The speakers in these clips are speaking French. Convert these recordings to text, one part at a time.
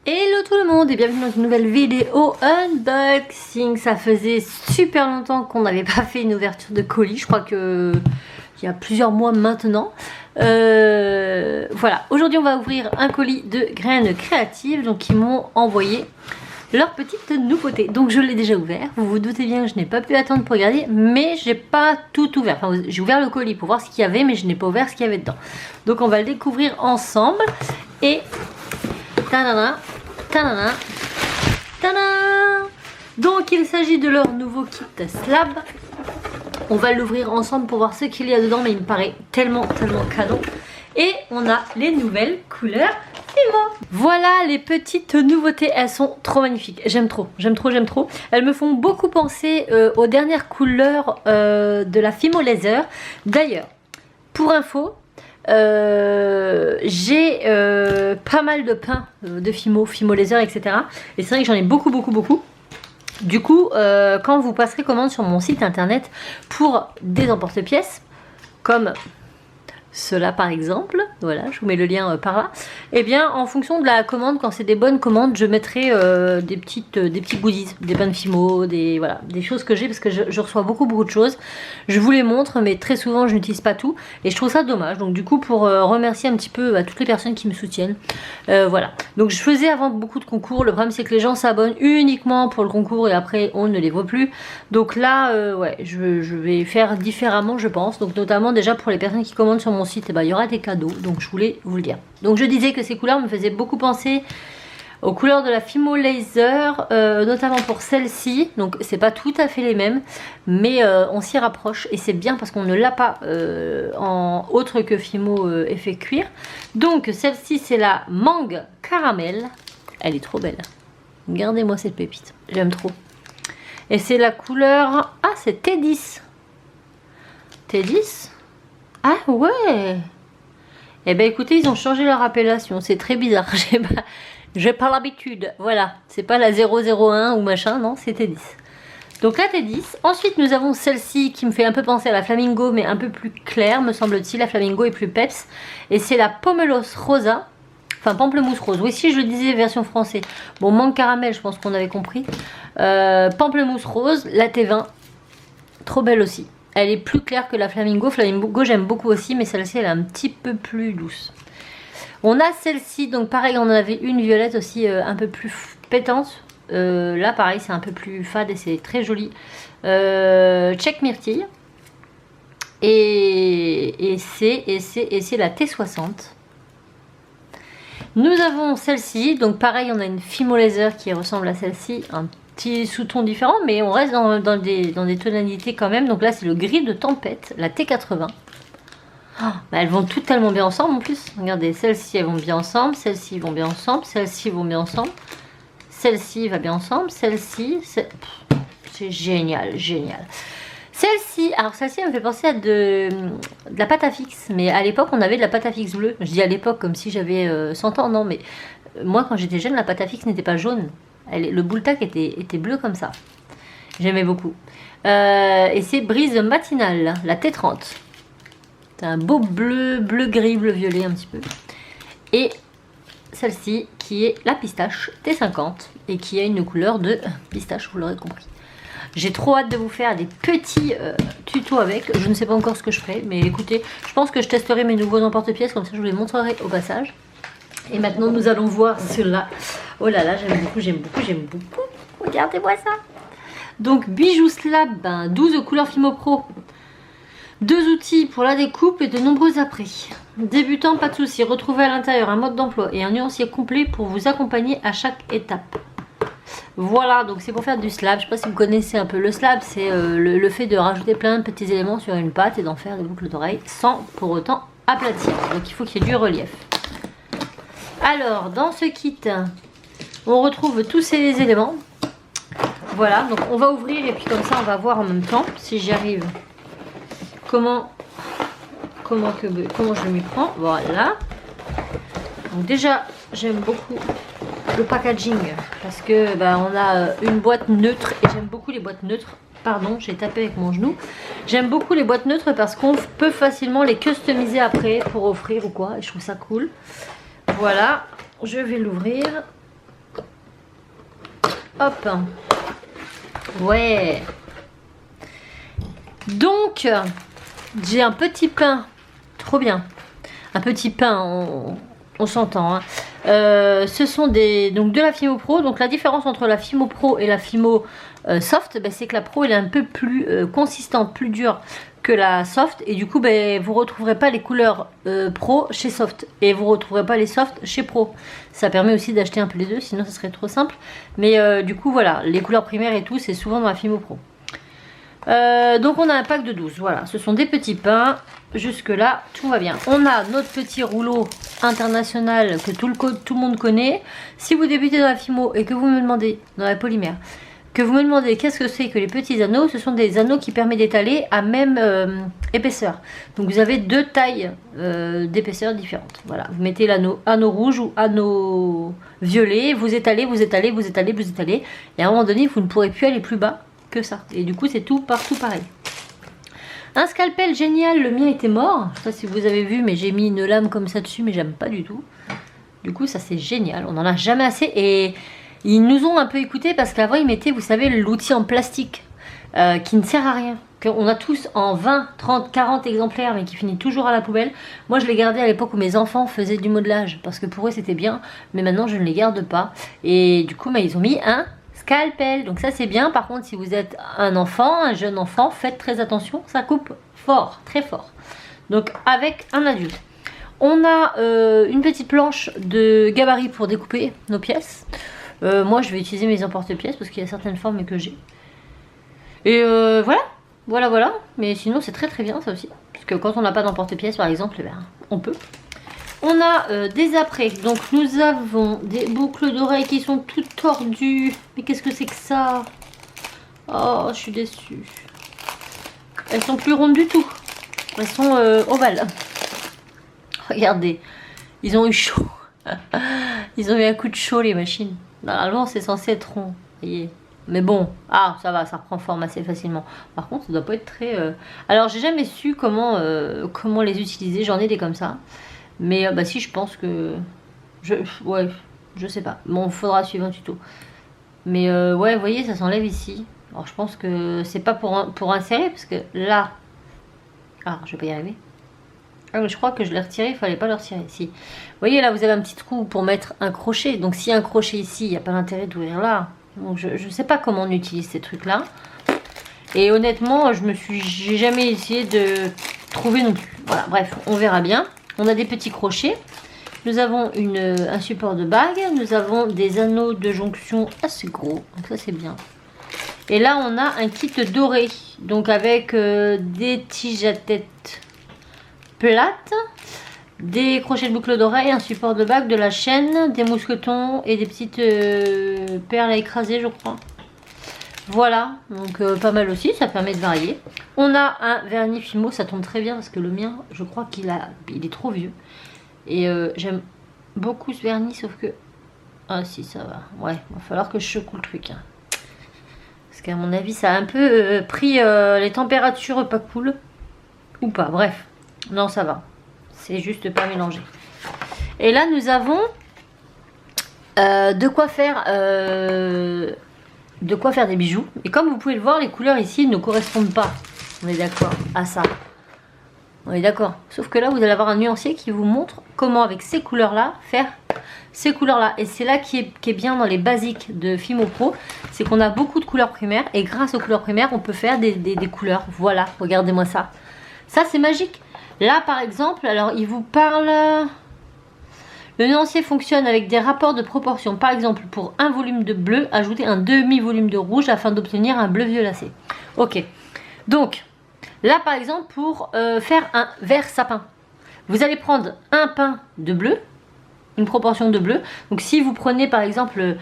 Hello tout le monde et bienvenue dans une nouvelle vidéo unboxing. Ça faisait super longtemps qu'on n'avait pas fait une ouverture de colis. Je crois que il y a plusieurs mois maintenant. Voilà, aujourd'hui on va ouvrir un colis de Graines Créatives. Donc ils m'ont envoyé leur petite nouveauté. Donc je l'ai déjà ouvert. Vous vous doutez bien que je n'ai pas pu attendre pour regarder, mais j'ai pas tout ouvert. Enfin, j'ai ouvert le colis pour voir ce qu'il y avait, mais je n'ai pas ouvert ce qu'il y avait dedans. Donc on va le découvrir ensemble. Et tadana, tadana, tadana. Donc il s'agit de leur nouveau kit Slab. On va l'ouvrir ensemble pour voir ce qu'il y a dedans, mais il me paraît tellement cadeau. Et on a les nouvelles couleurs Fimo. Voilà les petites nouveautés, elles sont trop magnifiques. J'aime trop. Elles me font beaucoup penser aux dernières couleurs de la Fimo Laser. D'ailleurs, pour info, j'ai pas mal de pains de Fimo Laser, etc. Et c'est vrai que j'en ai beaucoup. Du coup, quand vous passerez commande sur mon site internet pour des emporte-pièces, comme cela par exemple, voilà, je vous mets le lien par là, et bien en fonction de la commande, quand c'est des bonnes commandes, je mettrai des petits goodies, des pains de Fimo, voilà, des choses que j'ai, parce que je reçois beaucoup de choses. Je vous les montre, mais très souvent je n'utilise pas tout, et je trouve ça dommage. Donc du coup, pour remercier un petit peu toutes les personnes qui me soutiennent, voilà. Donc je faisais avant beaucoup de concours, le problème c'est que les gens s'abonnent uniquement pour le concours, et après on ne les voit plus. Donc là, ouais, je vais faire différemment, je pense. Donc notamment déjà pour les personnes qui commandent sur mon site, eh ben, il y aura des cadeaux, donc je voulais vous le dire. Donc je disais que ces couleurs me faisaient beaucoup penser aux couleurs de la Fimo Laser, notamment pour celle-ci. Donc c'est pas tout à fait les mêmes, mais on s'y rapproche et c'est bien parce qu'on ne l'a pas en autre que Fimo effet cuir. Donc celle-ci c'est la mangue caramel, elle est trop belle. Regardez-moi cette pépite, j'aime trop. Et c'est la couleur, ah c'est T10. T10. Ah ouais. Eh ben écoutez, ils ont changé leur appellation, c'est très bizarre. J'ai pas l'habitude. Voilà, c'est pas la 001 ou machin, non, c'est T10. Donc la T10. Ensuite, nous avons celle-ci qui me fait un peu penser à la Flamingo, mais un peu plus claire, me semble-t-il. La Flamingo est plus peps. Et c'est la Pomelos Rosa. Enfin, pamplemousse rose. Oui, si je le disais version français. Bon, mangue caramel, je pense qu'on avait compris. Pamplemousse rose, la T20. Trop belle aussi. Elle est plus claire que la Flamingo. Flamingo, j'aime beaucoup aussi, mais celle-ci, elle est un petit peu plus douce. On a celle-ci, donc pareil, on en avait une violette aussi un peu plus pétante. Là, pareil, c'est un peu plus fade et c'est très joli. Check myrtille. Et c'est la T60. Nous avons celle-ci, donc pareil, on a une Fimo Laser qui ressemble à celle-ci, un petit sous-ton différent, mais on reste dans des tonalités quand même. Donc là, c'est le gris de tempête, la T80. Oh, bah elles vont toutes tellement bien ensemble en plus. Regardez, celles-ci elles vont bien ensemble, celles-ci vont bien ensemble, celles-ci vont bien ensemble, celle-ci va bien ensemble, celle-ci, c'est génial. Celle-ci, alors celle-ci elle me fait penser à de la pâte à fixe, mais à l'époque on avait de la pâte à fixe bleue. Je dis à l'époque comme si j'avais 100 ans, non, mais moi quand j'étais jeune la pâte à fixe n'était pas jaune. Le boule tac était bleu comme ça. J'aimais beaucoup. Et c'est brise matinale, la T30. C'est un beau bleu gris, bleu violet un petit peu. Et celle-ci qui est la pistache T50 et qui a une couleur de pistache, vous l'aurez compris. J'ai trop hâte de vous faire des petits tutos avec. Je ne sais pas encore ce que je ferai, mais écoutez, je pense que je testerai mes nouveaux emporte-pièces, comme ça je vous les montrerai au passage. Et maintenant nous allons voir ceux-là. Oh là là, j'aime beaucoup. Regardez-moi ça. Donc bijoux slab, 12 couleurs Fimo Pro. 2 outils pour la découpe et de nombreux après. Débutant, pas de souci. Retrouvez à l'intérieur un mode d'emploi et un nuancier complet pour vous accompagner à chaque étape. Voilà, donc c'est pour faire du slab. Je ne sais pas si vous connaissez un peu le slab. C'est le fait de rajouter plein de petits éléments sur une pâte et d'en faire des boucles d'oreilles sans pour autant aplatir. Donc il faut qu'il y ait du relief. Alors, dans ce kit, on retrouve tous ces éléments. Voilà, donc on va ouvrir et puis comme ça on va voir en même temps si j'y arrive. Comment je m'y prends. Voilà. Donc déjà j'aime beaucoup le packaging parce que on a une boîte neutre et j'aime beaucoup les boîtes neutres. Pardon, j'ai tapé avec mon genou. J'aime beaucoup les boîtes neutres parce qu'on peut facilement les customiser après pour offrir ou quoi, et je trouve ça cool. Voilà, je vais l'ouvrir. Hop. Ouais. Donc, j'ai un petit pain. Trop bien. Un petit pain, on s'entend. Hein. Ce sont donc de la Fimo Pro. Donc la différence entre la Fimo Pro et la Fimo Soft, c'est que la Pro elle est un peu plus consistante, plus dure que la Soft. Et du coup, vous ne retrouverez pas les couleurs Pro chez Soft. Et vous ne retrouverez pas les Soft chez Pro. Ça permet aussi d'acheter un peu les deux, sinon ça serait trop simple. Mais du coup, voilà, les couleurs primaires et tout, c'est souvent dans la Fimo Pro. Donc on a un pack de 12, voilà, ce sont des petits pains, jusque là tout va bien. On a notre petit rouleau international que tout le monde connaît. Si vous débutez dans la Fimo et que vous me demandez, dans la polymère, que vous me demandez qu'est-ce que c'est que les petits anneaux, ce sont des anneaux qui permettent d'étaler à même épaisseur. Donc vous avez deux tailles d'épaisseur différentes. Voilà, vous mettez l'anneau rouge ou anneau violet, vous étalez, vous étalez, vous étalez, vous étalez, et à un moment donné vous ne pourrez plus aller plus bas que ça. Et du coup c'est tout partout pareil. Un scalpel génial, le mien était mort. Je sais pas si vous avez vu, mais j'ai mis une lame comme ça dessus, mais j'aime pas du tout. Du coup ça c'est génial, on en a jamais assez. Et ils nous ont un peu écouté parce qu'avant ils mettaient, vous savez, l'outil en plastique qui ne sert à rien. On a tous en 20, 30, 40 exemplaires mais qui finit toujours à la poubelle. Moi je les gardais à l'époque où mes enfants faisaient du modelage parce que pour eux c'était bien, mais maintenant je ne les garde pas. Et du coup ils ont mis un scalpel, donc ça c'est bien. Par contre si vous êtes un enfant, un jeune enfant, faites très attention, ça coupe fort, très fort. Donc avec un adulte. On a une petite planche de gabarit pour découper nos pièces. Moi je vais utiliser mes emporte-pièces parce qu'il y a certaines formes que j'ai. Et voilà. Mais sinon c'est très très bien ça aussi. Parce que quand on n'a pas d'emporte-pièces par exemple, on peut. On a des apprêts. Donc nous avons des boucles d'oreilles qui sont toutes tordues. Mais qu'est-ce que c'est que ça? Oh, je suis déçue. Elles sont plus rondes du tout. Elles sont ovales. Regardez. Ils ont eu chaud. Ils ont eu un coup de chaud les machines. Normalement c'est censé être rond. Voyez. Mais bon, ça va, ça reprend forme assez facilement. Par contre, ça doit pas être très... Alors, j'ai jamais su comment les utiliser. J'en ai des comme ça. Mais si, je pense que... Ouais, je sais pas. Bon, faudra suivre un tuto. Mais ouais, vous voyez, ça s'enlève ici. Alors, je pense que c'est pas pour insérer, parce que là... Ah, je vais pas y arriver. Ah, mais je crois que je l'ai retiré, il fallait pas le retirer. Si. Vous voyez, là, vous avez un petit trou pour mettre un crochet. Donc, s'il y a un crochet ici, il n'y a pas d'intérêt d'ouvrir là. Donc je sais pas comment on utilise ces trucs là. Et honnêtement j'ai jamais essayé de trouver non plus. Voilà, bref, on verra bien. On a des petits crochets. Nous avons un support de bague. Nous avons des anneaux de jonction assez gros. Donc ça c'est bien. Et là on a un kit doré. Donc avec des tiges à tête plates, des crochets de boucle d'oreille, un support de bague, de la chaîne, des mousquetons et des petites perles à écraser, je crois. Voilà, donc pas mal aussi, ça permet de varier. On a un vernis Fimo, ça tombe très bien parce que le mien, je crois qu'il est trop vieux. Et j'aime beaucoup ce vernis, sauf que... Ah si, ça va. Ouais, il va falloir que je secoue le truc. Hein. Parce qu'à mon avis, ça a un peu pris les températures pas cool. Ou pas, bref. Non, ça va. C'est juste pas mélangé. Et là, nous avons de quoi faire des bijoux. Et comme vous pouvez le voir, les couleurs ici ne correspondent pas. On est d'accord à ça. On est d'accord. Sauf que là, vous allez avoir un nuancier qui vous montre comment, avec ces couleurs-là, faire ces couleurs-là. Et c'est là qui est bien dans les basiques de Fimo Pro. C'est qu'on a beaucoup de couleurs primaires. Et grâce aux couleurs primaires, on peut faire des couleurs. Voilà, regardez-moi ça. Ça, c'est magique. Là, par exemple, alors il vous parle... Le nuancier fonctionne avec des rapports de proportion. Par exemple, pour un volume de bleu, ajoutez un demi-volume de rouge afin d'obtenir un bleu violacé. Ok. Donc, là, par exemple, pour faire un vert sapin, vous allez prendre un pain de bleu, une proportion de bleu. Donc, si vous prenez, par exemple,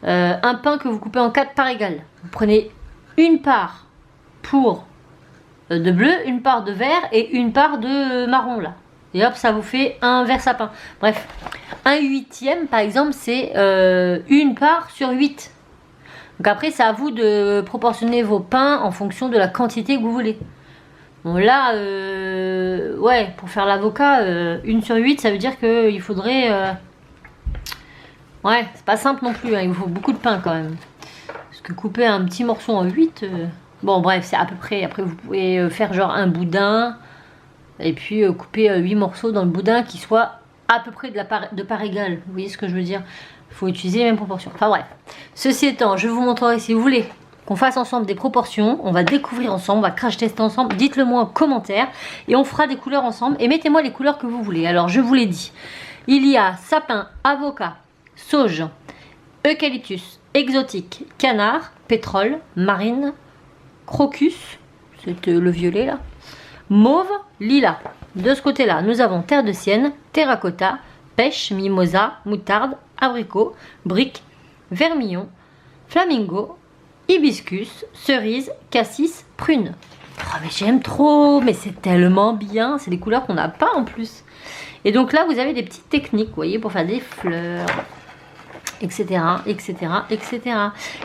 un pain que vous coupez en 4 parts égales, vous prenez une part pour... de bleu, une part de vert et une part de marron là. Et hop, ça vous fait un vert sapin. Bref, un huitième par exemple, c'est une part sur 8. Donc après, c'est à vous de proportionner vos pains en fonction de la quantité que vous voulez. Bon là, ouais, pour faire l'avocat, 1 sur 8, ça veut dire qu'il faudrait... Ouais, c'est pas simple non plus, hein, il vous faut beaucoup de pain quand même. Parce que couper un petit morceau en 8, bon bref, c'est à peu près. Après, vous pouvez faire genre un boudin. Et puis couper 8 morceaux dans le boudin qui soient à peu près de part égale. Vous voyez ce que je veux dire? Il faut utiliser les mêmes proportions. Enfin bref. Ceci étant, je vous montrerai si vous voulez qu'on fasse ensemble des proportions. On va découvrir ensemble, on va crash tester ensemble. Dites-le moi en commentaire. Et on fera des couleurs ensemble. Et mettez-moi les couleurs que vous voulez. Alors je vous l'ai dit. Il y a sapin, avocat, sauge, eucalyptus, exotique, canard, pétrole, marine, crocus. C'est le violet là. Mauve, lilas. De ce côté-là, nous avons terre de sienne, terracotta, pêche, mimosa, moutarde, abricot, brique, vermillon, flamingo, hibiscus, cerise, cassis, prune. Oh mais j'aime trop, mais c'est tellement bien, c'est des couleurs qu'on n'a pas en plus. Et donc là, vous avez des petites techniques, vous voyez, pour faire des fleurs, etc., etc., etc.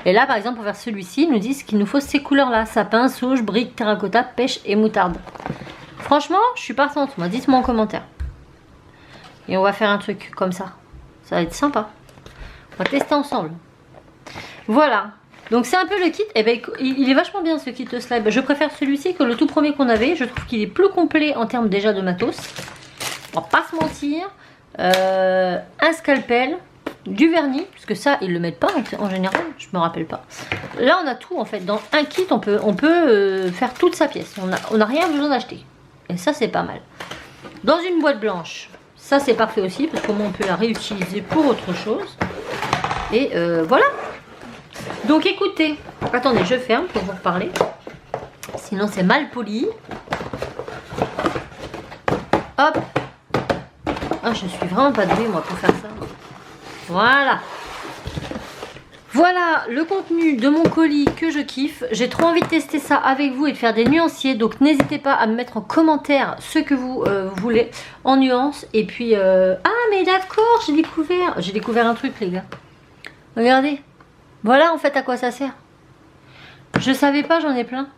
Et là, par exemple, pour faire celui-ci, ils nous disent qu'il nous faut ces couleurs-là. Sapin, sauge, brique, terracotta, pêche et moutarde. Franchement, je suis partante. Moi, dites-moi en commentaire. Et on va faire un truc comme ça. Ça va être sympa. On va tester ensemble. Voilà. Donc, c'est un peu le kit. Eh ben, il est vachement bien, ce kit slime. Je préfère celui-ci que le tout premier qu'on avait. Je trouve qu'il est plus complet en termes déjà de matos. On va pas se mentir. Un scalpel. Du vernis, parce que ça ils le mettent pas en général, je me rappelle pas. Là on a tout en fait, dans un kit on peut faire toute sa pièce, on n'a rien besoin d'acheter. Et ça c'est pas mal. Dans une boîte blanche, ça c'est parfait aussi, parce qu'au moins on peut la réutiliser pour autre chose. Et voilà. Donc écoutez, attendez je ferme pour vous reparler, sinon c'est mal poli. Hop. Ah je suis vraiment pas douée moi pour faire ça. Voilà. Voilà le contenu de mon colis que je kiffe. J'ai trop envie de tester ça avec vous et de faire des nuanciers. Donc n'hésitez pas à me mettre en commentaire ce que vous voulez en nuances. Et puis... Ah mais d'accord, j'ai découvert un truc les gars. Regardez. Voilà en fait à quoi ça sert. Je savais pas, j'en ai plein.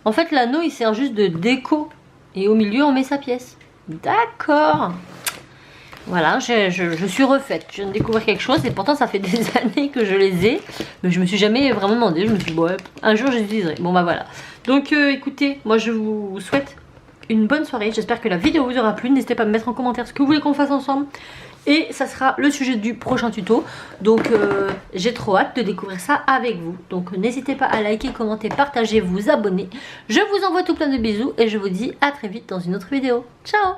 En fait l'anneau il sert juste de déco. Et au milieu on met sa pièce. D'accord. Voilà, je suis refaite. Je viens de découvrir quelque chose et pourtant ça fait des années que je les ai. Mais je me suis jamais vraiment demandé. Je me suis dit, ouais, un jour je les utiliserai. Bon bah voilà. Donc écoutez, moi je vous souhaite une bonne soirée. J'espère que la vidéo vous aura plu. N'hésitez pas à me mettre en commentaire ce que vous voulez qu'on fasse ensemble. Et ça sera le sujet du prochain tuto. Donc j'ai trop hâte de découvrir ça avec vous. Donc n'hésitez pas à liker, commenter, partager, vous abonner. Je vous envoie tout plein de bisous et je vous dis à très vite dans une autre vidéo. Ciao!